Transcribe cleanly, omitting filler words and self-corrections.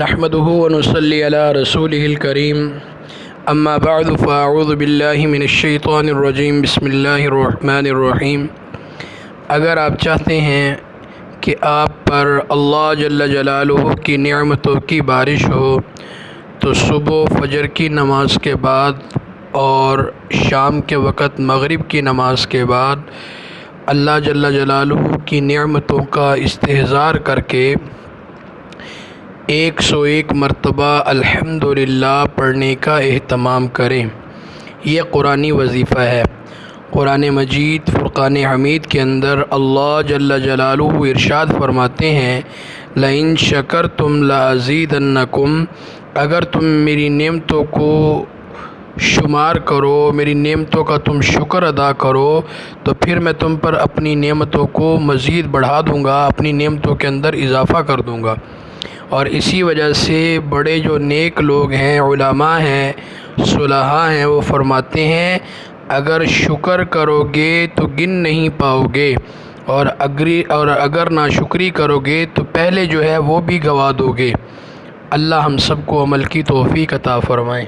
نحمده ونصلي على رسوله الكريم اما بعد فاعوذ باللہ من الشیطان الرجیم بسم اللہ الرحمن الرحیم۔ اگر آپ چاہتے ہیں کہ آپ پر اللہ جل جلالہ کی نعمتوں کی بارش ہو تو صبح فجر کی نماز کے بعد اور شام کے وقت مغرب کی نماز کے بعد اللہ جل جلالہ کی نعمتوں کا استحضار کر کے 101 مرتبہ الحمدللہ پڑھنے کا اہتمام کریں۔ یہ قرآنی وظیفہ ہے۔ قرآن مجید فرقان حمید کے اندر اللہ جل جلالہ ارشاد فرماتے ہیں لَإِن شَكَرْتُمْ لَأَزِيدَنَّكُمْ، اگر تم میری نعمتوں کو شمار کرو، میری نعمتوں کا تم شکر ادا کرو تو پھر میں تم پر اپنی نعمتوں کو مزید بڑھا دوں گا، اپنی نعمتوں کے اندر اضافہ کر دوں گا۔ اور اسی وجہ سے بڑے جو نیک لوگ ہیں، علماء ہیں، صلحاء ہیں، وہ فرماتے ہیں اگر شکر کرو گے تو گن نہیں پاؤ گے، اور اگر ناشکری کرو گے تو پہلے جو ہے وہ بھی گوا دو گے۔ اللہ ہم سب کو عمل کی توفیق عطا فرمائے۔